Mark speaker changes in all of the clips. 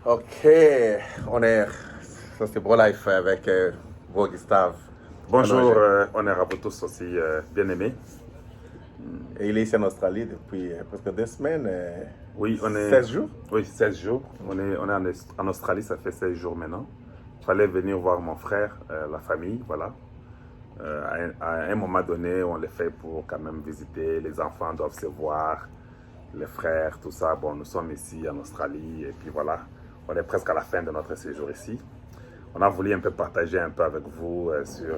Speaker 1: Ok, on est. Ça, c'est Life avec Bro Gustave.
Speaker 2: Bonjour, on est à vous tous aussi bien-aimés.
Speaker 1: Et il est ici en Australie depuis presque 2 semaines.
Speaker 2: Oui, on est.
Speaker 1: 16 jours.
Speaker 2: Oui, 16 jours. On est en Australie, ça fait 16 jours maintenant. Il fallait venir voir mon frère, la famille, voilà. À un moment donné, on le fait pour quand même visiter. Les enfants doivent se voir, les frères, tout ça. Bon, nous sommes ici en Australie et puis voilà, on est presque à la fin de notre séjour ici. On a voulu un peu partager un peu avec vous sur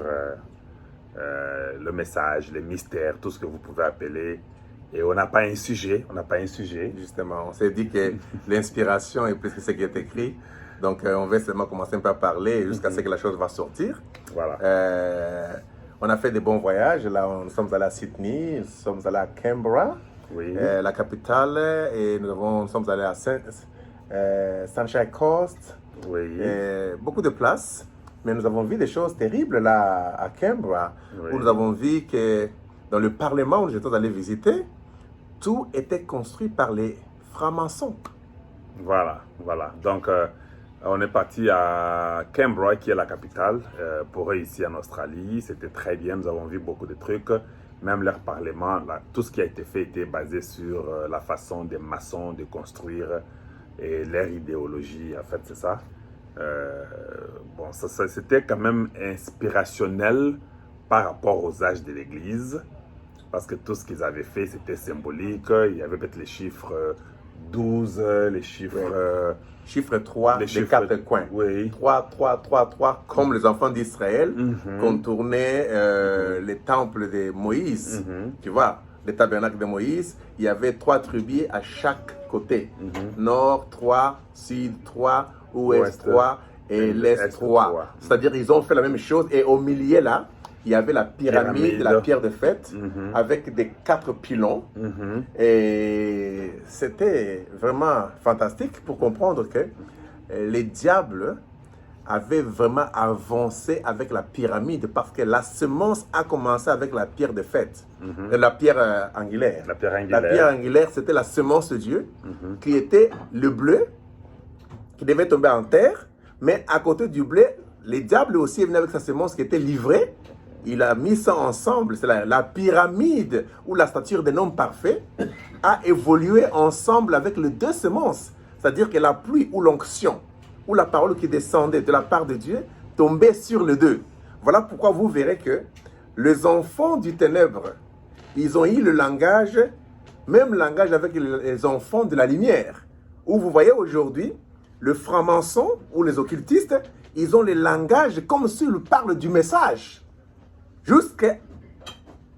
Speaker 2: le message, les mystères, tout ce que vous pouvez appeler. Et on n'a pas un sujet,
Speaker 1: Justement, on s'est dit que l'inspiration est plus que ce qui est écrit. Donc, on va seulement commencer un peu à parler jusqu'à ce que la chose va sortir.
Speaker 2: Voilà.
Speaker 1: On a fait des bons voyages. Là, nous sommes allés à Sydney, nous sommes allés à Canberra,
Speaker 2: Oui.
Speaker 1: la capitale, et nous sommes allés à Sunshine Coast.
Speaker 2: Oui.
Speaker 1: Beaucoup de places, mais nous avons vu des choses terribles là à Canberra,
Speaker 2: Oui.
Speaker 1: où nous avons vu que dans le Parlement où nous étions allés visiter, tout était construit par les francs-maçons.
Speaker 2: Voilà. Donc, on est parti à Canberra, qui est la capitale, pour eux ici en Australie. C'était très bien, nous avons vu beaucoup de trucs. Même leur parlement, là, tout ce qui a été fait était basé sur la façon des maçons de construire et leur idéologie, en fait, c'est ça. Bon, ça c'était quand même inspirationnel par rapport aux âges de l'Église, parce que tout ce qu'ils avaient fait, c'était symbolique. Il y avait peut-être les chiffres 12, les chiffres...
Speaker 1: Chiffre 3,
Speaker 2: les
Speaker 1: les
Speaker 2: chiffres,
Speaker 1: 4 coins.
Speaker 2: Oui.
Speaker 1: 3, 3, 3, 3, comme les enfants d'Israël contournaient les temples de Moïse. Tu vois, les tabernacles de Moïse, il y avait 3 tribus à chaque côté. Nord 3, Sud 3, Ouest 3 et l'Est 3. C'est-à-dire ils ont fait la même chose et au milieu là, il y avait la pyramide de la pierre de fête avec des 4 pylônes. Et c'était vraiment fantastique pour comprendre que les diables avaient vraiment avancé avec la pyramide parce que la semence a commencé avec la pierre de fête, la pierre angulaire.
Speaker 2: La pierre angulaire.
Speaker 1: La pierre angulaire, c'était la semence de Dieu qui était le bleu qui devait tomber en terre, mais à côté du blé, les diables aussi venaient avec sa semence qui était livrée. Il a mis ça ensemble. C'est la pyramide ou la stature d'un homme parfait a évolué ensemble avec les 2 semences. C'est-à-dire que la pluie ou l'onction ou la parole qui descendait de la part de Dieu tombait sur les 2. Voilà pourquoi vous verrez que les enfants du ténèbre, ils ont eu le langage, même langage avec les enfants de la lumière. Où vous voyez aujourd'hui, le franc-maçon ou les occultistes, ils ont le langage comme s'ils parlent du message. Jusqu'à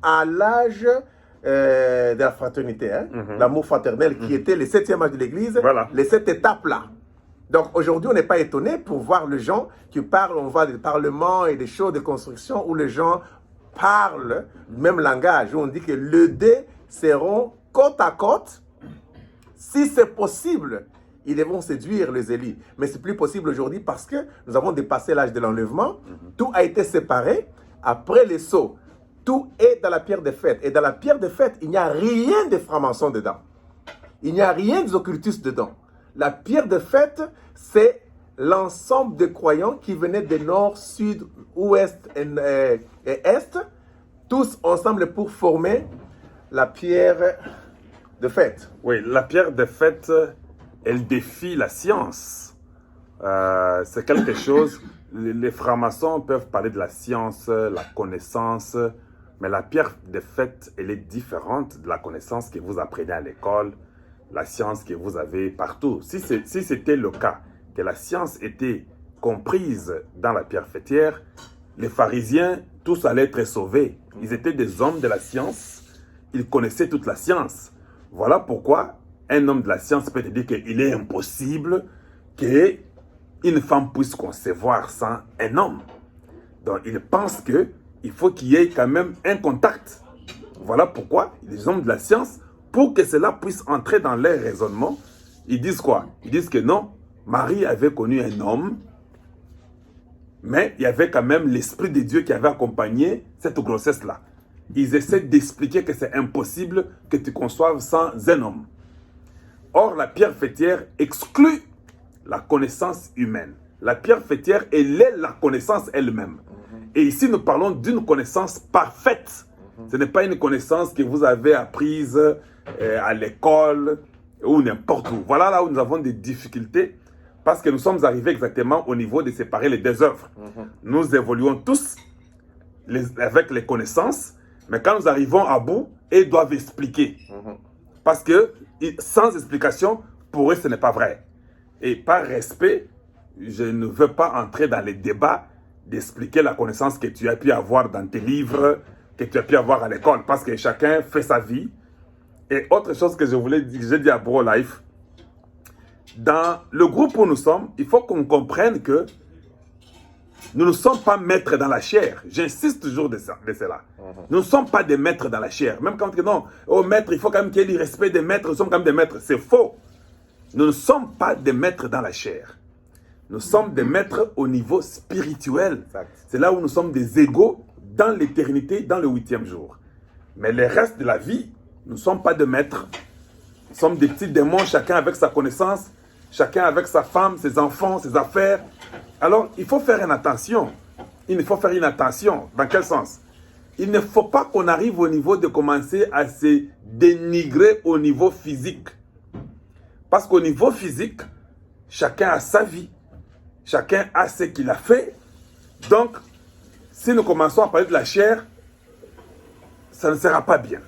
Speaker 1: l'âge de la fraternité, l'amour fraternel qui était le 7e âge de l'Église, les 7 étapes-là. Donc aujourd'hui, on n'est pas étonné pour voir les gens qui parlent, on voit des parlements et des choses de construction où les gens parlent le même langage, où on dit que les 2 seront côte à côte, si c'est possible. Ils devront séduire les élus. Mais c'est plus possible aujourd'hui parce que nous avons dépassé l'âge de l'enlèvement. Tout a été séparé. Après les sceaux, tout est dans la pierre de fête. Et dans la pierre de fête, il n'y a rien de franc-maçon dedans. Il n'y a rien d'occultistes dedans. La pierre de fête, c'est l'ensemble de croyants qui venaient de nord, sud, ouest et est, tous ensemble pour former la pierre de fête.
Speaker 2: Oui, la pierre de fête, elle défie la science. C'est quelque chose... Les francs-maçons peuvent parler de la science, la connaissance, mais la pierre de fête, elle est différente de la connaissance que vous apprenez à l'école, la science que vous avez partout. Si c'était le cas, que la science était comprise dans la pierre fêtière, les pharisiens, tous allaient être sauvés. Ils étaient des hommes de la science, ils connaissaient toute la science. Voilà pourquoi un homme de la science peut te dire qu'il est impossible qu'une femme puisse concevoir sans un homme. Donc, il pense qu'il faut qu'il y ait quand même un contact. Voilà pourquoi les hommes de la science, pour que cela puisse entrer dans leur raisonnement, ils disent quoi? Ils disent que non, Marie avait connu un homme, mais il y avait quand même l'Esprit de Dieu qui avait accompagné cette grossesse-là. Ils essaient d'expliquer que c'est impossible que tu conçoives sans un homme. Or, la pierre fêtière exclut la connaissance humaine. La pierre fêtière, elle est la connaissance elle-même. Et ici, nous parlons d'une connaissance parfaite. Ce n'est pas une connaissance que vous avez apprise à l'école ou n'importe où. Voilà là où nous avons des difficultés parce que nous sommes arrivés exactement au niveau de séparer les deux œuvres. Nous évoluons tous avec les connaissances, mais quand nous arrivons à bout, ils doivent expliquer. Parce que sans explication, pour eux, ce n'est pas vrai. Et par respect, je ne veux pas entrer dans les débats d'expliquer la connaissance que tu as pu avoir dans tes livres, que tu as pu avoir à l'école, parce que chacun fait sa vie. Et autre chose que je voulais dire, j'ai dit à Bro Life, dans le groupe où nous sommes, il faut qu'on comprenne que nous ne sommes pas maîtres dans la chair. J'insiste toujours de cela. Nous ne sommes pas des maîtres dans la chair. Même quand on dit non, oh maître, il faut quand même qu'il y ait du respect des maîtres, nous sommes quand même des maîtres. C'est faux. Nous ne sommes pas des maîtres dans la chair. Nous sommes des maîtres au niveau spirituel. C'est là où nous sommes des égaux dans l'éternité, dans le 8e jour. Mais le reste de la vie, nous ne sommes pas des maîtres. Nous sommes des petits démons, chacun avec sa connaissance, chacun avec sa femme, ses enfants, ses affaires. Alors, il faut faire une attention. Il faut faire une attention. Dans quel sens? Il ne faut pas qu'on arrive au niveau de commencer à se dénigrer au niveau physique. Parce qu'au niveau physique, chacun a sa vie. Chacun a ce qu'il a fait. Donc, si nous commençons à parler de la chair, ça ne sera pas bien.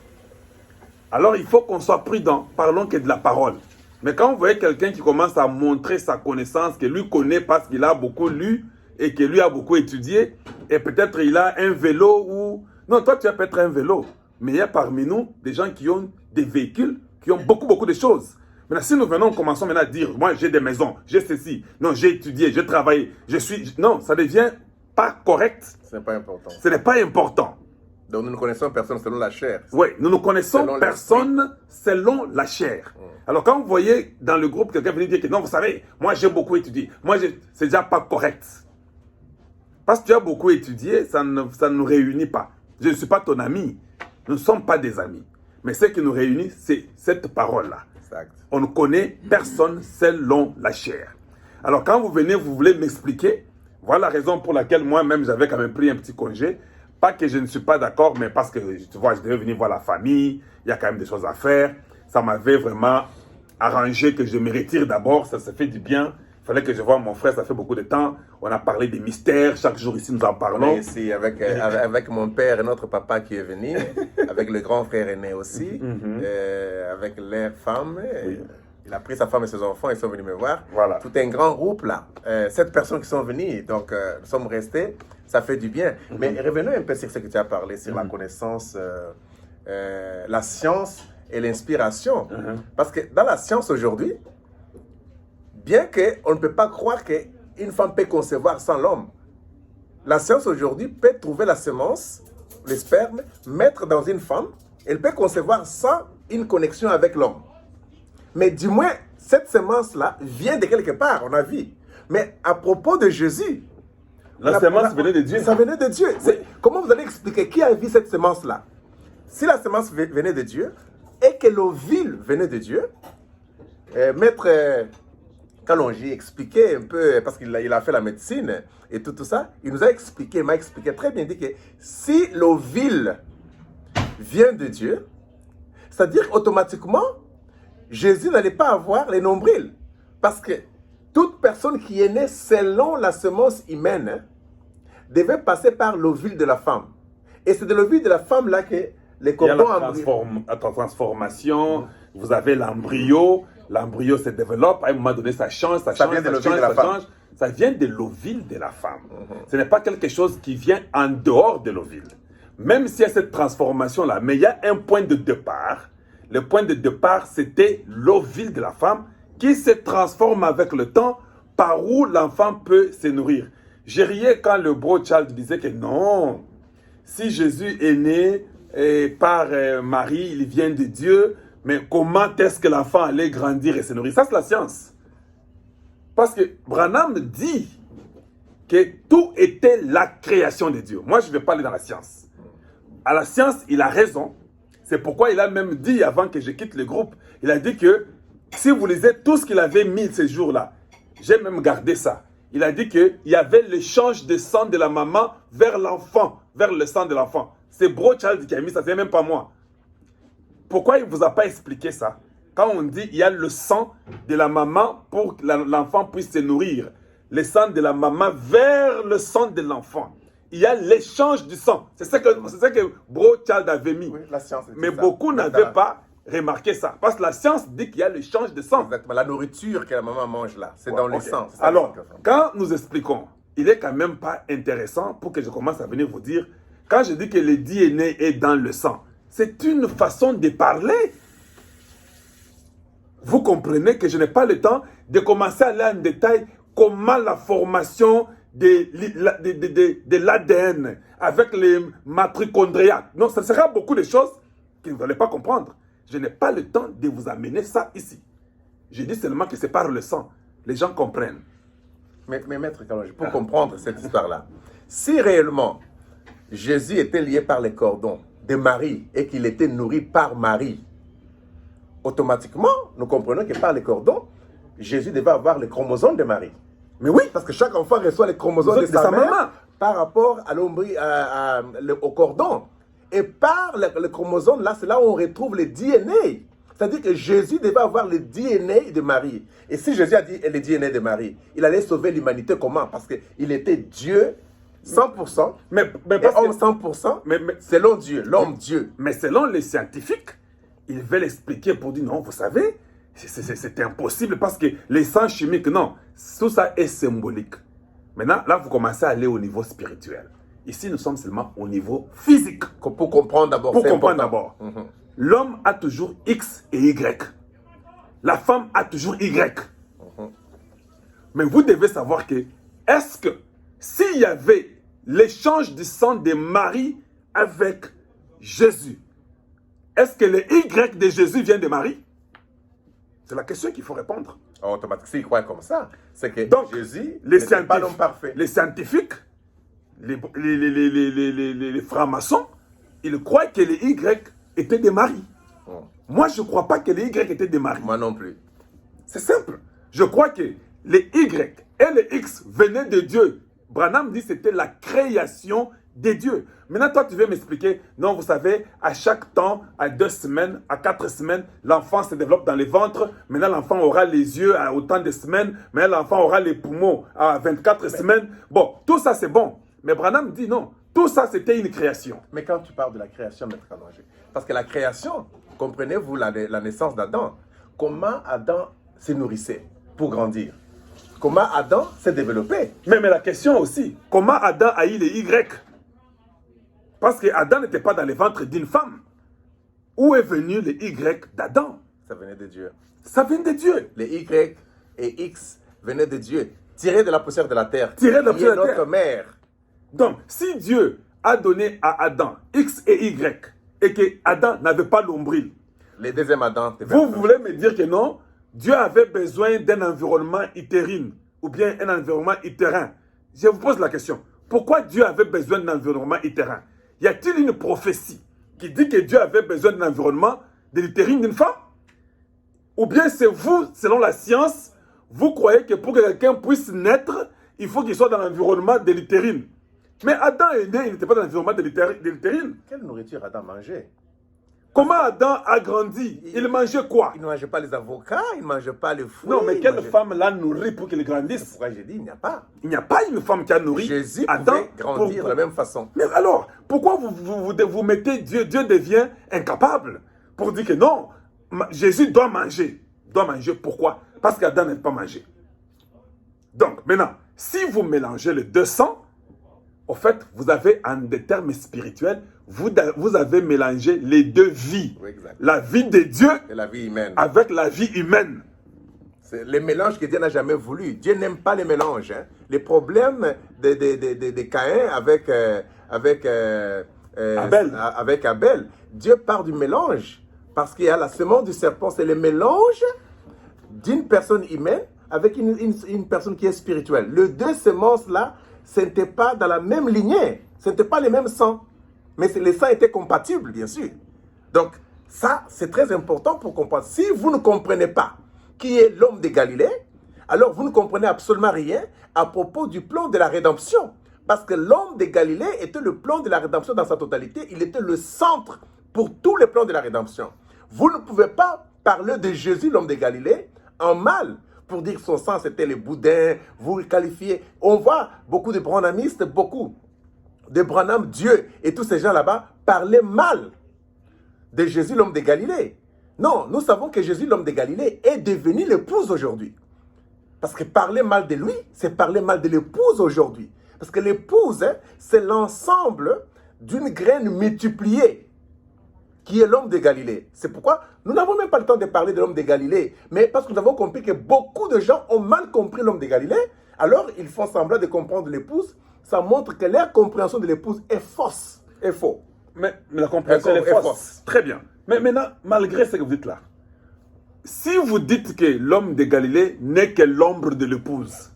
Speaker 2: Alors, il faut qu'on soit prudent. Parlons que de la parole. Mais quand vous voyez quelqu'un qui commence à montrer sa connaissance, que lui connaît parce qu'il a beaucoup lu et que lui a beaucoup étudié, et peut-être il a un vélo ou... Non, toi, tu as peut-être un vélo. Mais il y a parmi nous des gens qui ont des véhicules, qui ont beaucoup de choses. Maintenant, si nous commençons maintenant à dire, moi j'ai des maisons, j'ai ceci, non, j'ai étudié, j'ai travaillé, je suis... Non, ça ne devient pas correct.
Speaker 1: Ce n'est pas important.
Speaker 2: Ce n'est pas important.
Speaker 1: Donc nous ne connaissons personne selon la chair.
Speaker 2: Oui, nous ne connaissons personne selon la chair. Alors quand vous voyez dans le groupe quelqu'un venir dire que non, vous savez, moi j'ai beaucoup étudié, c'est déjà pas correct. Parce que tu as beaucoup étudié, ça ne nous réunit pas. Je ne suis pas ton ami. Nous ne sommes pas des amis. Mais ce qui nous réunit, c'est cette parole-là.
Speaker 1: Exact.
Speaker 2: On ne connaît personne selon la chair. Alors quand vous venez, vous voulez m'expliquer, voilà la raison pour laquelle moi-même j'avais quand même pris un petit congé. Pas que je ne suis pas d'accord, mais parce que tu vois, je devais venir voir la famille, il y a quand même des choses à faire. Ça m'avait vraiment arrangé que je me retire d'abord, ça fait du bien. Il fallait que je voie mon frère, ça fait beaucoup de temps. On a parlé des mystères, chaque jour ici nous en parlons.
Speaker 1: Ici, avec mon père et notre papa qui est venu, avec le grand frère aîné aussi, avec leur femme. Oui. Il a pris sa femme et ses enfants, ils sont venus me voir.
Speaker 2: Voilà.
Speaker 1: Tout un grand groupe là. 7 personnes qui sont venues, donc nous sommes restés. Ça fait du bien. Mais revenons un peu sur ce que tu as parlé, sur la connaissance, la science et l'inspiration. Parce que dans la science aujourd'hui, bien qu'on ne peut pas croire qu'une femme peut concevoir sans l'homme, la science aujourd'hui peut trouver la semence, le sperme, mettre dans une femme, elle peut concevoir sans une connexion avec l'homme. Mais du moins, cette semence-là vient de quelque part, on a vu. Mais à propos de Jésus,
Speaker 2: la semence venait de Dieu.
Speaker 1: Ça venait de Dieu. Comment vous allez expliquer qui a vu cette semence-là? Si la semence venait de Dieu et que l'ovule venait de Dieu, Maître Kalonji expliquait un peu, parce qu'il a fait la médecine et tout ça, il nous a expliqué, m'a expliqué très bien, dit que si l'ovule vient de Dieu, c'est-à-dire automatiquement, Jésus n'allait pas avoir les nombrils. Parce que toute personne qui est née selon la semence humaine devait passer par l'ovule de la femme. Et c'est de l'ovule de la femme là que les cordons
Speaker 2: la transformation, vous avez l'embryo se développe, à un moment donné ça change, ça vient de l'ovule de la femme. Ça vient de l'ovule de la femme. Ce n'est pas quelque chose qui vient en dehors de l'ovule. Même s'il y a cette transformation-là, mais il y a un point de départ. Le point de départ, c'était l'ovule de la femme qui se transforme avec le temps par où l'enfant peut se nourrir. J'ai riais quand le bro Charles disait que non, si Jésus est né par Marie, il vient de Dieu, mais comment est-ce que l'enfant allait grandir et se nourrir? Ça, c'est la science. Parce que Branham dit que tout était la création de Dieu. Moi, je ne vais pas aller dans la science. À la science, il a raison. C'est pourquoi il a même dit, avant que je quitte le groupe, il a dit que si vous lisez tout ce qu'il avait mis ces jours-là, j'ai même gardé ça. Il a dit qu'il y avait l'échange de sang de la maman vers l'enfant, vers le sang de l'enfant. C'est Bro Child qui a mis ça, c'est même pas moi. Pourquoi il ne vous a pas expliqué ça? Quand on dit il y a le sang de la maman pour que l'enfant puisse se nourrir, le sang de la maman vers le sang de l'enfant. Il y a l'échange du sang. C'est ça que Bro Child avait mis.
Speaker 1: Oui, la science.
Speaker 2: Mais beaucoup n'avaient pas remarqué ça. Parce que la science dit qu'il y a l'échange de sang.
Speaker 1: Exactement. La nourriture que la maman mange là, c'est
Speaker 2: Ouais,
Speaker 1: dans le
Speaker 2: okay.
Speaker 1: sang.
Speaker 2: Alors, quand nous expliquons, il est quand même pas intéressant pour que je commence à venir vous dire, quand je dis que le DNA est dans le sang, c'est une façon de parler. Vous comprenez que je n'ai pas le temps de commencer à aller en détail comment la formation de l'ADN avec les mitochondriates. Non, ça sera beaucoup de choses que vous n'allez pas comprendre. Je n'ai pas le temps de vous amener ça ici. Je dis seulement que c'est par le sang. Les gens comprennent.
Speaker 1: Mais Maître Kalonji, pour comprendre cette histoire-là, si réellement Jésus était lié par les cordons de Marie et qu'il était nourri par Marie, automatiquement, nous comprenons que par les cordons, Jésus devait avoir les chromosomes de Marie. Mais oui, parce que chaque enfant reçoit les chromosomes de sa mère maman par rapport à au cordon. Et par le chromosome, là, c'est là où on retrouve le DNA. C'est-à-dire que Jésus devait avoir le DNA de Marie. Et si Jésus a dit le DNA de Marie, il allait sauver l'humanité comment? Parce qu'il était Dieu 100%, mais homme 100%, selon Dieu, l'homme Dieu.
Speaker 2: Mais selon les scientifiques, ils veulent expliquer pour dire non, vous savez, c'est impossible parce que les sangs chimiques, non, tout ça est symbolique. Maintenant, là, vous commencez à aller au niveau spirituel. Ici, nous sommes seulement au niveau physique.
Speaker 1: Pour comprendre d'abord.
Speaker 2: Pour comprendre d'abord. L'homme a toujours X et Y. La femme a toujours Y. Mais vous devez savoir que, est-ce que s'il y avait l'échange du sang de Marie avec Jésus, est-ce que le Y de Jésus vient de Marie? C'est la question qu'il faut répondre.
Speaker 1: Automatiquement, s'ils croient comme ça, c'est que
Speaker 2: donc,
Speaker 1: Jésus n'est pas l'homme parfait.
Speaker 2: Les scientifiques, les francs-maçons, ils croient que les Y étaient de Marie. Moi, je ne crois pas que les Y étaient de Marie.
Speaker 1: Moi non plus.
Speaker 2: C'est simple. Je crois que les Y et les X venaient de Dieu. Branham dit que c'était la création de Dieu. Maintenant, toi, tu veux m'expliquer, non, vous savez, à chaque temps, à 2 semaines, à 4 semaines, l'enfant se développe dans le ventre. Maintenant, l'enfant aura les yeux à autant de semaines. Maintenant, l'enfant aura les poumons à 24 semaines. Bon, tout ça, c'est bon. Mais Branham dit non. Tout ça, c'était une création.
Speaker 1: Mais quand tu parles de la création, Maître Kalonji, parce que la création, comprenez-vous la naissance d'Adam, comment Adam se nourrissait pour grandir? Comment Adam s'est développé?
Speaker 2: Mais la question aussi, comment Adam a eu les Y? Parce que Adam n'était pas dans le ventre d'une femme. Où est venu le Y d'Adam?
Speaker 1: Ça venait de Dieu.
Speaker 2: Ça vient de Dieu.
Speaker 1: Les Y et X venaient de Dieu, tirés de la poussière de la terre.
Speaker 2: Tirés de la poussière de la terre.
Speaker 1: Notre mère.
Speaker 2: Donc, si Dieu a donné à Adam X et Y, et que Adam n'avait pas l'ombril,
Speaker 1: les deuxièmes Adam,
Speaker 2: vous voulez me dire que non, Dieu avait besoin d'un environnement utérine, ou bien un environnement utérin. Je vous pose la question, pourquoi Dieu avait besoin d'un environnement utérin? Y a-t-il une prophétie qui dit que Dieu avait besoin d'un environnement de l'utérine d'une femme? Ou bien c'est vous, selon la science, vous croyez que pour que quelqu'un puisse naître, il faut qu'il soit dans l'environnement de l'utérine? Mais Adam est né, il n'était pas dans l'environnement de l'utérine.
Speaker 1: Quelle nourriture Adam mangeait?
Speaker 2: Comment Adam a grandi? Il mangeait quoi?
Speaker 1: Il ne mangeait pas les avocats, il ne mangeait pas les fruits.
Speaker 2: Non, mais quelle femme l'a nourri pour qu'il grandisse?
Speaker 1: Pourquoi j'ai dit il n'y a pas?
Speaker 2: Il n'y a pas une femme qui a nourri
Speaker 1: Jésus
Speaker 2: Adam
Speaker 1: pouvait grandir de la même façon.
Speaker 2: Mais alors, pourquoi vous mettez Dieu? Dieu devient incapable pour dire que non, Jésus doit manger. Doit manger, pourquoi? Parce qu'Adam n'a pas mangé. Donc, maintenant, si vous mélangez les deux sangs, au fait, vous avez, en des termes spirituels, vous avez mélangé les deux vies.
Speaker 1: Oui, exact.
Speaker 2: La vie de Dieu
Speaker 1: et la vie humaine.
Speaker 2: Avec la vie humaine.
Speaker 1: C'est le mélange que Dieu n'a jamais voulu. Dieu n'aime pas les mélanges. Hein. Les problèmes de Caïn avec Abel, Dieu part du mélange. Parce qu'il y a la semence du serpent, c'est le mélange d'une personne humaine avec une personne qui est spirituelle. Les deux semences-là, ce n'était pas dans la même lignée. Ce n'était pas les mêmes sangs. Mais les sangs étaient compatibles, bien sûr. Donc, ça, c'est très important pour comprendre. Si vous ne comprenez pas qui est l'homme de Galilée, alors vous ne comprenez absolument rien à propos du plan de la rédemption. Parce que l'homme de Galilée était le plan de la rédemption dans sa totalité. Il était le centre pour tous les plans de la rédemption. Vous ne pouvez pas parler de Jésus, l'homme de Galilée, en mal, pour dire que son sang c'était les boudins, vous le qualifiez. On voit beaucoup de branhamistes, beaucoup de Branham, Dieu et tous ces gens là-bas parler mal de Jésus, l'homme de Galilée. Non, nous savons que Jésus, l'homme de Galilée, est devenu l'épouse aujourd'hui. Parce que parler mal de lui, c'est parler mal de l'épouse aujourd'hui. Parce que l'épouse, hein, c'est l'ensemble d'une graine multipliée qui est l'homme de Galilée. C'est pourquoi nous n'avons même pas le temps de parler de l'homme de Galilée. Mais parce que nous avons compris que beaucoup de gens ont mal compris l'homme de Galilée, alors ils font semblant de comprendre l'épouse. Ça montre que leur compréhension de l'épouse est fausse, est faux.
Speaker 2: Mais la compréhension est fausse. Très bien. Mais maintenant, malgré ce que vous dites là, si vous dites que l'homme de Galilée n'est que l'ombre de l'épouse,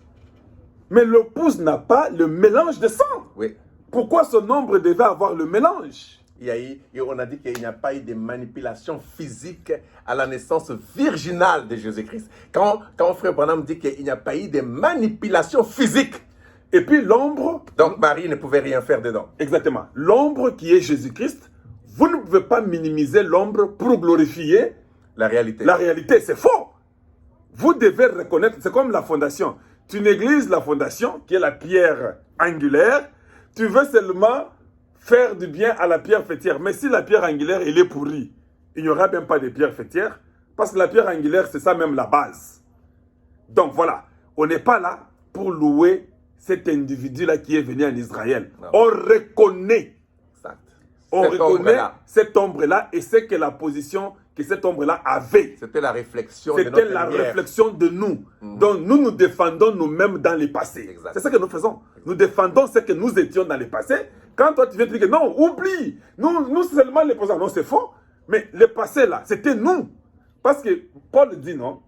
Speaker 2: mais l'épouse n'a pas le mélange de sang.
Speaker 1: Oui.
Speaker 2: Pourquoi son ombre devait avoir le mélange?
Speaker 1: On a dit qu'il n'y a pas eu de manipulation physique à la naissance virginale de Jésus-Christ. Quand Frère Branham dit qu'il n'y a pas eu de manipulation physique.
Speaker 2: Et puis l'ombre...
Speaker 1: Donc Marie ne pouvait rien faire dedans.
Speaker 2: Exactement. L'ombre qui est Jésus-Christ, vous ne pouvez pas minimiser l'ombre pour glorifier
Speaker 1: la réalité.
Speaker 2: La réalité, c'est faux. Vous devez reconnaître, c'est comme la fondation. Tu négliges la fondation, qui est la pierre angulaire. Tu veux seulement faire du bien à la pierre fêtière. Mais si la pierre angulaire, elle est pourrie, il n'y aura même pas de pierre fêtière. Parce que la pierre angulaire, c'est ça même la base. Donc voilà, on n'est pas là pour louer cet individu-là qui est venu en Israël.
Speaker 1: Non.
Speaker 2: On reconnaît.
Speaker 1: Exact.
Speaker 2: On reconnaît cette ombre-là et c'est que la position que cette ombre-là avait.
Speaker 1: C'était la réflexion de notre
Speaker 2: C'était la réflexion de nous. Donc nous nous défendons nous-mêmes dans le passé. C'est ça que nous faisons. Nous défendons ce que nous étions dans le passé. Quand toi tu viens te dire que non, oublie. Nous seulement les présents. Non, c'est faux. Mais le passé là, c'était nous. Parce que Paul dit non,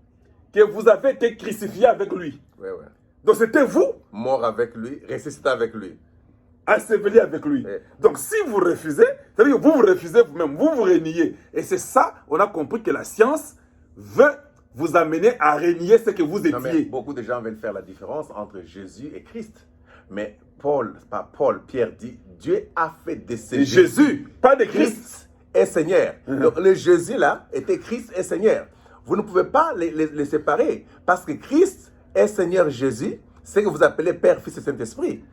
Speaker 2: que vous avez été crucifiés avec lui.
Speaker 1: Oui, oui.
Speaker 2: Donc c'était vous.
Speaker 1: Mort avec lui, ressuscité avec lui.
Speaker 2: Enseveli avec lui. Donc si vous refusez, c'est-à-dire que vous vous refusez vous-même, vous vous reniez. Et c'est ça, on a compris que la science veut vous amener à renier ce que vous étiez.
Speaker 1: Non, mais beaucoup de gens veulent faire la différence entre Jésus et Christ. Mais Pierre dit, Dieu a fait de
Speaker 2: Jésus, pas de Christ.
Speaker 1: Et Seigneur. Donc le Jésus là était Christ et Seigneur. Vous ne pouvez pas les séparer. Parce que Christ est Seigneur Jésus, c'est ce que vous appelez Père, Fils et Saint-Esprit.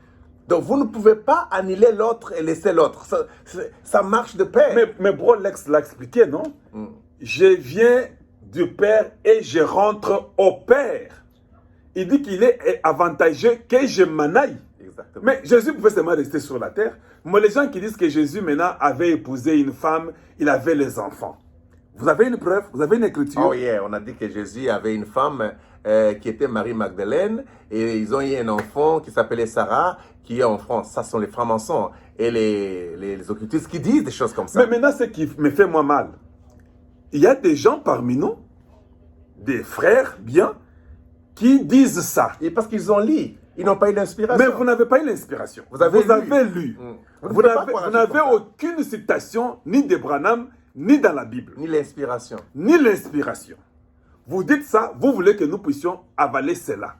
Speaker 1: Donc, vous ne pouvez pas annuler l'autre et laisser l'autre. Ça marche de pair.
Speaker 2: Mais Bro Lex l'a expliqué, non? Je viens du Père et je rentre au Père. Il dit qu'il est avantageux que je m'en aille.
Speaker 1: Exactement.
Speaker 2: Mais Jésus pouvait seulement rester sur la terre. Mais les gens qui disent que Jésus maintenant avait épousé une femme, il avait les enfants. Vous avez une preuve? Vous avez une écriture?
Speaker 1: Oh yeah, on a dit que Jésus avait une femme qui était Marie-Magdalène et ils ont eu un enfant qui s'appelait Sarah, qui est en France. Ça sont les francs-maçons et les occultistes qui disent des choses comme ça.
Speaker 2: Mais maintenant, ce qui me fait moi mal, il y a des gens parmi nous, des frères bien, qui disent ça.
Speaker 1: Et parce qu'ils ont lu, ils n'ont pas eu l'inspiration.
Speaker 2: Mais vous n'avez pas eu l'inspiration. Vous avez lu. Vous n'avez aucune citation, ni de Branham, ni dans la Bible.
Speaker 1: Ni l'inspiration.
Speaker 2: Ni l'inspiration. Vous dites ça, vous voulez que nous puissions avaler cela.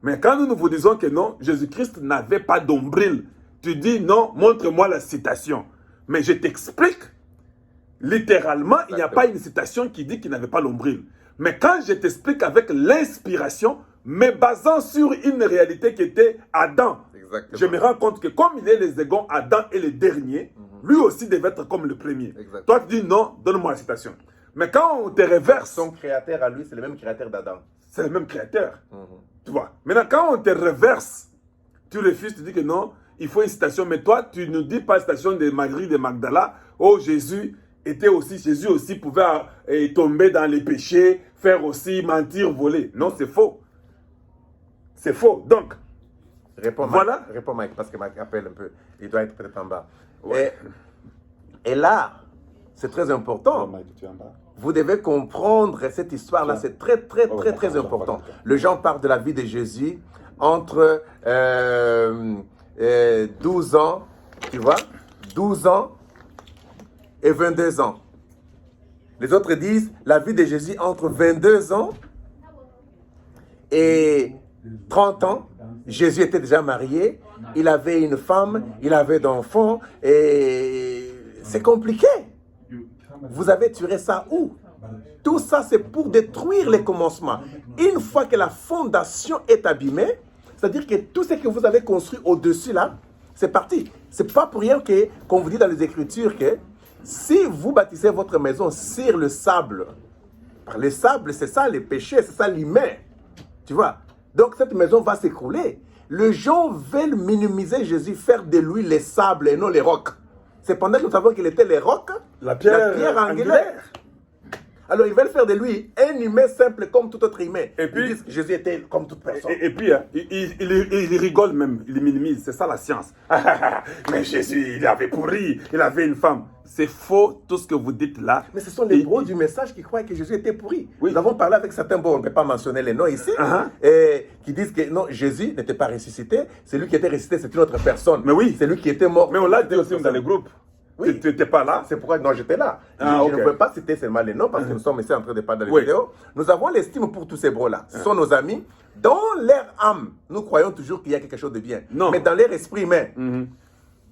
Speaker 2: Mais quand nous vous disons que non, Jésus-Christ n'avait pas d'ombril, tu dis non, montre-moi la citation. Mais je t'explique, littéralement, il n'y a pas une citation qui dit qu'il n'avait pas l'ombril. Mais quand je t'explique avec l'inspiration, mais basant sur une réalité qui était Adam, je me rends compte que comme il est les égons, Adam est le dernier, lui aussi devait être comme le premier. Toi, tu dis non, donne-moi la citation. Mais quand on te reverse...
Speaker 1: Son créateur à lui, c'est le même créateur d'Adam.
Speaker 2: C'est le même créateur. Tu vois. Maintenant, quand on te reverse, tu refuses, tu dis que non, il faut une citation. Mais toi, tu ne dis pas citation de Marie de Magdala. Oh, Jésus aussi pouvait tomber dans les péchés, faire aussi mentir, voler. Non, c'est faux. C'est faux. Donc,
Speaker 1: réponds Mike, parce que Mike appelle un peu. Il doit être peut-être en bas.
Speaker 2: Ouais.
Speaker 1: Et là, c'est très important. Vous devez comprendre cette histoire-là. C'est très important. Le Jean parle de la vie de Jésus entre 12 ans, tu vois, 12 ans et 22 ans. Les autres disent la vie de Jésus entre 22 ans et 30 ans, Jésus était déjà marié, il avait une femme, il avait d'enfants, et c'est compliqué. Vous avez tiré ça où? Tout ça, c'est pour détruire les commencements. Une fois que la fondation est abîmée, c'est-à-dire que tout ce que vous avez construit au-dessus là, c'est parti. C'est pas pour rien qu'on vous dit dans les Écritures que si vous bâtissez votre maison sur le sable, le sable, c'est ça les péchés, c'est ça l'humain. Tu vois? Donc cette maison va s'écrouler. Les gens veulent minimiser Jésus, faire de lui les sables et non les rocs. Cependant que nous savons qu'il était les rocs,
Speaker 2: la pierre angulaire.
Speaker 1: Alors ils veulent faire de lui un humain simple comme tout autre humain.
Speaker 2: Et puis,
Speaker 1: ils disent que Jésus était comme toute personne.
Speaker 2: Et puis, il rigole même, il minimise, c'est ça la science. Mais Jésus, il avait pourri, il avait une femme. C'est faux tout ce que vous dites là.
Speaker 1: Mais ce sont les bros du message qui croient que Jésus était pourri.
Speaker 2: Oui.
Speaker 1: Nous avons parlé avec certains, bon, on ne peut pas mentionner les noms ici, et qui disent que non, Jésus n'était pas ressuscité, c'est lui qui était ressuscité, c'est une autre personne.
Speaker 2: Mais oui.
Speaker 1: C'est lui qui était mort.
Speaker 2: Mais on l'a dit aussi dans les groupes.
Speaker 1: Oui.
Speaker 2: Tu n'étais pas là.
Speaker 1: C'est pourquoi non, j'étais là. Je
Speaker 2: Okay.
Speaker 1: ne peux pas citer seulement les noms parce que nous sommes ici en train de parler dans les vidéos. Nous avons l'estime pour tous ces bros-là. Ce sont nos amis. Dans leur âme, nous croyons toujours qu'il y a quelque chose de bien.
Speaker 2: Non.
Speaker 1: Mais dans leur esprit humain.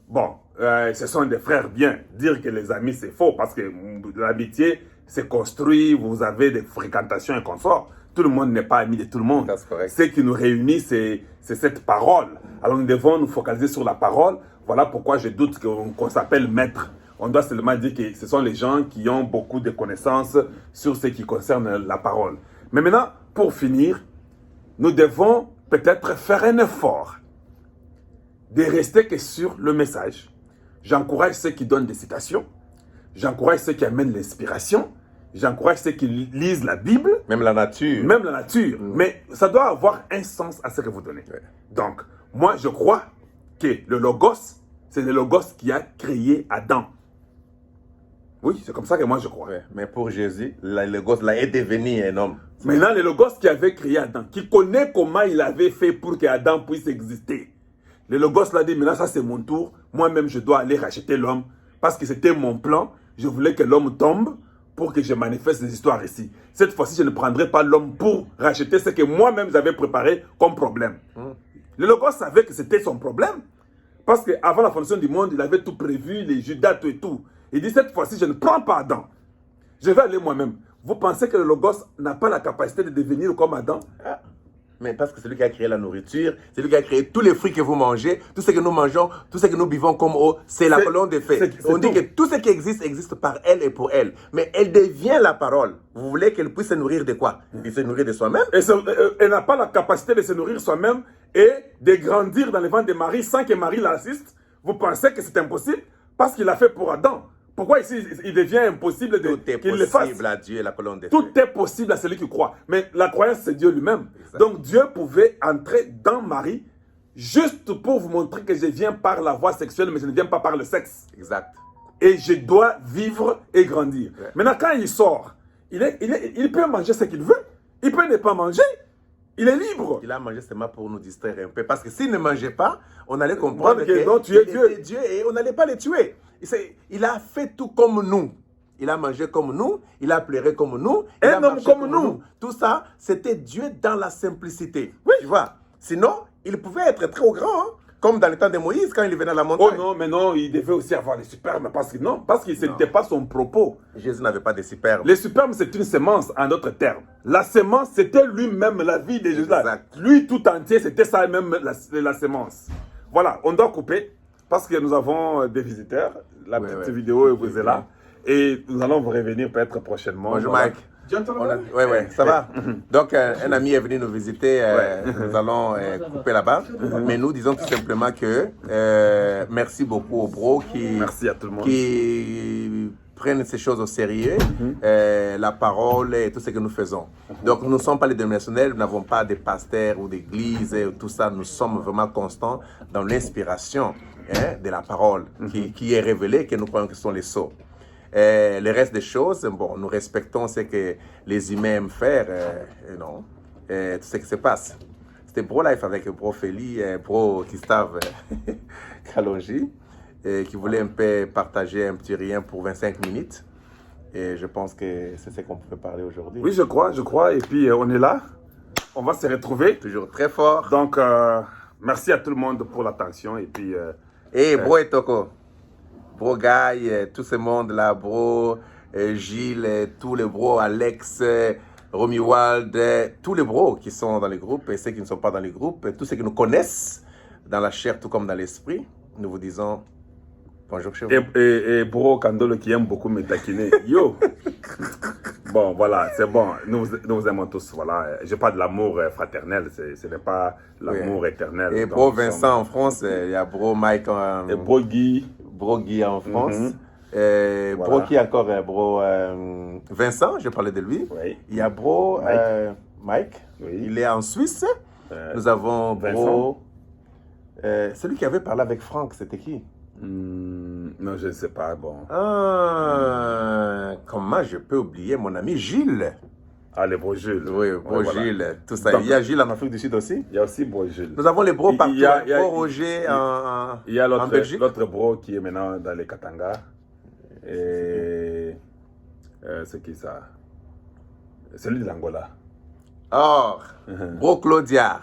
Speaker 2: Bon, ce sont des frères bien. Dire que les amis, c'est faux parce que l'amitié, c'est construit, vous avez des fréquentations et consorts. Tout le monde n'est pas ami de tout le monde.
Speaker 1: That's correct.
Speaker 2: Ce qui nous réunit, c'est cette parole. Alors nous devons nous focaliser sur la parole. Voilà pourquoi je doute qu'on s'appelle maître. On doit seulement dire que ce sont les gens qui ont beaucoup de connaissances sur ce qui concerne la parole. Mais maintenant, pour finir, nous devons peut-être faire un effort de rester que sur le message. J'encourage ceux qui donnent des citations. J'encourage ceux qui amènent l'inspiration. J'encourage ceux qui lisent la Bible.
Speaker 1: Même la nature.
Speaker 2: Même la nature. Mais ça doit avoir un sens à ce que vous donnez.
Speaker 1: Ouais.
Speaker 2: Donc, moi, je crois que le Logos, c'est le Logos qui a créé Adam. Oui, c'est comme ça que moi je crois.
Speaker 1: Ouais. Mais pour Jésus, le Logos là est devenu un homme.
Speaker 2: Maintenant, le Logos qui avait créé Adam, qui connaît comment il avait fait pour que Adam puisse exister. Le Logos l'a dit, maintenant ça c'est mon tour. Moi-même, je dois aller racheter l'homme. Parce que c'était mon plan. Je voulais que l'homme tombe pour que je manifeste les histoires ici. Cette fois-ci, je ne prendrai pas l'homme pour racheter ce que moi-même j'avais préparé comme problème. Le Logos savait que c'était son problème. Parce qu'avant la fondation du monde, il avait tout prévu, les Judas, tout et tout. Il dit, cette fois-ci, je ne prends pas Adam. Je vais aller moi-même. Vous pensez que le Logos n'a pas la capacité de devenir comme Adam?
Speaker 1: Ah. Mais parce que c'est lui qui a créé la nourriture, c'est lui qui a créé tous les fruits que vous mangez, tout ce que nous mangeons, tout ce que nous buvons comme eau, c'est la colonne des faits. On dit que tout ce qui existe, existe par elle et pour elle. Mais elle devient la parole. Vous voulez qu'elle puisse se nourrir de quoi? Il se nourrir de soi-même.
Speaker 2: Et elle n'a pas la capacité de se nourrir soi-même et de grandir dans le ventre de Marie sans que Marie l'assiste. Vous pensez que c'est impossible? Parce qu'il l'a fait pour Adam. Pourquoi ici, il devient impossible qu'il le fasse?
Speaker 1: Tout est possible à Dieu, la colonne des faits.
Speaker 2: Tout est possible à celui qui croit. Mais la croyance, c'est Dieu lui-même. Donc Dieu pouvait entrer dans Marie juste pour vous montrer que je viens par la voie sexuelle, mais je ne viens pas par le sexe.
Speaker 1: Exact.
Speaker 2: Et je dois vivre et grandir.
Speaker 1: Ouais.
Speaker 2: Maintenant, quand il sort, il peut manger ce qu'il veut. Il peut ne pas manger. Il est libre.
Speaker 1: Il a mangé seulement pour nous distraire un peu. Parce que s'il ne mangeait pas, on allait comprendre
Speaker 2: que non, tu es
Speaker 1: était Dieu et on n'allait pas le tuer. Il a fait tout comme nous. Il a mangé comme nous, il a pleuré comme nous, il a
Speaker 2: Un homme
Speaker 1: marché
Speaker 2: comme nous.
Speaker 1: Tout ça, c'était Dieu dans la simplicité. Oui. Tu vois. Sinon, il pouvait être très grand, hein, comme dans le temps de Moïse, quand il venait à la montagne.
Speaker 2: Oh non, mais non, il devait aussi avoir des superbes. Parce que ce n'était pas son propos.
Speaker 1: Jésus n'avait pas de superbes.
Speaker 2: Les superbes, c'est une semence, en d'autres termes. La semence, c'était lui-même la vie de Jésus.
Speaker 1: Exact.
Speaker 2: Lui tout entier, c'était ça même la semence. Voilà, on doit couper parce que nous avons des visiteurs. La petite vidéo vous est là. Et nous allons vous revenir peut-être prochainement.
Speaker 1: Bonjour
Speaker 2: voilà.
Speaker 1: Mike. Oui, ça va. Donc, un ami est venu nous visiter. Nous allons couper là-bas. Mais nous disons tout simplement que merci beaucoup aux bros
Speaker 2: Merci à tout le monde.
Speaker 1: qui prennent ces choses au sérieux, la parole et tout ce que nous faisons. Donc, nous ne sommes pas les dénominationnels, nous n'avons pas de pasteurs ou d'églises, tout ça. Nous sommes vraiment constants dans l'inspiration de la parole qui est révélée, que nous croyons que ce sont les sceaux. Le reste des choses, bon, nous respectons ce que les humains aiment faire, non, tout ce qui se passe. C'était Bro Life avec Bro Feli, Bro Gustave Kalonji, qui voulait un peu partager un petit rien pour 25 minutes. Et je pense que c'est ce qu'on pouvait parler aujourd'hui.
Speaker 2: Oui, je crois. Et puis, on est là. on va se retrouver.
Speaker 1: Toujours très fort.
Speaker 2: Donc, merci à tout le monde pour l'attention. Et puis.
Speaker 1: Et bro et Toko. Bro Guy, tout ce monde-là, bro, Gilles, tous les bros, Alex, Romy Wald, tous les bros qui sont dans les groupes et ceux qui ne sont pas dans les groupes, tous ceux qui nous connaissent dans la chair tout comme dans l'esprit, nous vous disons bonjour chez vous.
Speaker 2: Et bro Kandolo qui aime beaucoup me taquiner. Yo! Bon, voilà, c'est bon. Nous vous aimons tous. Voilà. Je parle de l'amour fraternel. Ce n'est pas l'amour éternel.
Speaker 1: Et bro Vincent en France, il y a bro Mike
Speaker 2: et bro Guy.
Speaker 1: Bro Guy en France. Voilà. Bro qui encore bro Vincent, je parlais de lui.
Speaker 2: Oui.
Speaker 1: Il y a bro Mike.
Speaker 2: Oui.
Speaker 1: Il est en Suisse. Nous avons bro. Celui qui avait parlé avec Franck, c'était qui?
Speaker 2: Non, je ne sais pas. Bon.
Speaker 1: Comment je peux oublier mon ami Gilles?
Speaker 2: Ah, les bro Gilles.
Speaker 1: Oui, bro Gilles. Tout ça. Donc, il y a Gilles en Afrique du Sud aussi?
Speaker 2: Il y a aussi bro Gilles.
Speaker 1: Nous avons les bros partout. Il y a bro Roger en Belgique.
Speaker 2: L'autre bro qui est maintenant dans les Katanga. Et c'est qui ça? Celui de l'Angola.
Speaker 1: Or, bro Claudia.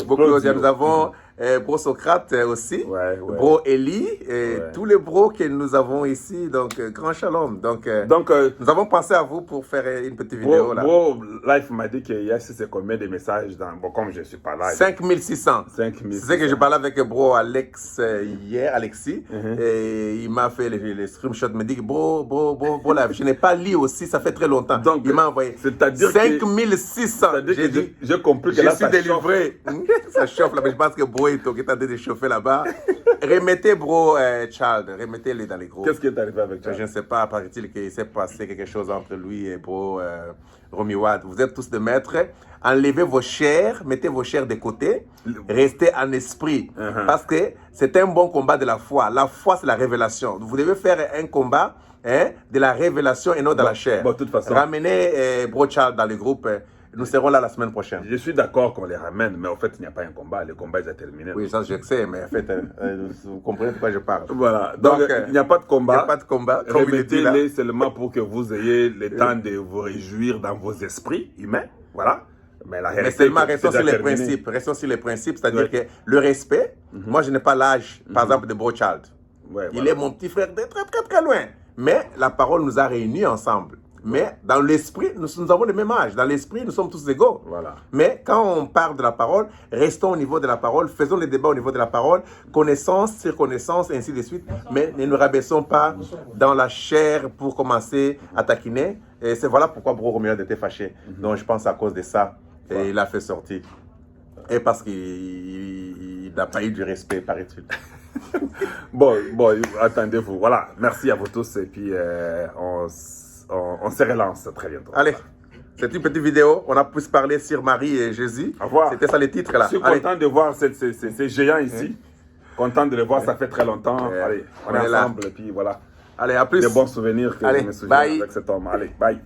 Speaker 1: Bro Claudia. Nous avons bro Socrate aussi. Bro Eli. Tous les bros que nous avons ici. Donc, grand shalom. Donc nous avons pensé à vous pour faire une petite vidéo là.
Speaker 2: Bro Life m'a dit qu'il y a c'est combien de messages dans. Bon, comme je ne suis pas là.
Speaker 1: 5600. C'est ce que je parlais avec bro Alex hier, Alexis. Et il m'a fait les screenshots. Il m'a dit bro, Life. Je n'ai pas lu aussi, ça fait très longtemps. Donc, il m'a envoyé.
Speaker 2: C'est-à-dire
Speaker 1: 5600.
Speaker 2: J'ai compris que là,
Speaker 1: ça délivré. Ça chauffe là, mais je pense que bro est en train de chauffer là-bas. Remettez bro Child, remettez-les dans les groupes.
Speaker 2: Qu'est-ce qui est arrivé avec Child?
Speaker 1: Je ne sais pas, paraît-il qu'il s'est passé quelque chose entre lui et bro Romy Wald. Vous êtes tous des maîtres. Enlevez vos chairs, mettez vos chairs de côté, restez en esprit. Parce que c'est un bon combat de la foi. La foi, c'est la révélation. Vous devez faire un combat de la révélation et non de la chair.
Speaker 2: Bon, de toute façon.
Speaker 1: Ramenez bro Child dans les groupes. Nous serons là la semaine prochaine.
Speaker 2: Je suis d'accord qu'on les ramène, mais en fait, il n'y a pas un combat. Le combat est terminé.
Speaker 1: Oui, ça je sais, mais en fait, vous comprenez de quoi je parle.
Speaker 2: Voilà. Donc il n'y a pas de combat.
Speaker 1: Il n'y a pas de combat.
Speaker 2: Remettez-les seulement pour que vous ayez le temps de vous réjouir dans vos esprits humains. Voilà. Mais la réalité,
Speaker 1: mais seulement restons sur les principes. Restons sur les principes, c'est-à-dire que le respect, moi je n'ai pas l'âge, par exemple, de Bro Child. Il est mon petit frère de très loin. Mais la parole nous a réunis ensemble. Mais dans l'esprit, nous avons le même âge. Dans l'esprit, nous sommes tous égaux.
Speaker 2: Voilà.
Speaker 1: Mais quand on parle de la parole, restons au niveau de la parole, faisons les débats au niveau de la parole, connaissance sur connaissance, et ainsi de suite. Mais ne nous rabaissons pas dans la chair pour commencer à taquiner. Et c'est voilà pourquoi Bro Roméo était fâché. Donc je pense à cause de ça. Et il a fait sortir. Et parce qu'il n'a pas eu du respect, paraît-il.
Speaker 2: Bon, attendez-vous. Voilà. Merci à vous tous. Et puis, on se relance très bientôt.
Speaker 1: Allez, c'est une petite vidéo. On a pu parler sur Marie et Jésus. C'était ça les titres là.
Speaker 2: Je suis content de voir ces géants ici. Content de les voir, ça fait très longtemps. Allez, on est ensemble. Et puis voilà.
Speaker 1: Allez, à plus.
Speaker 2: Des bons souvenirs que je me souviens avec cet homme. Allez, bye.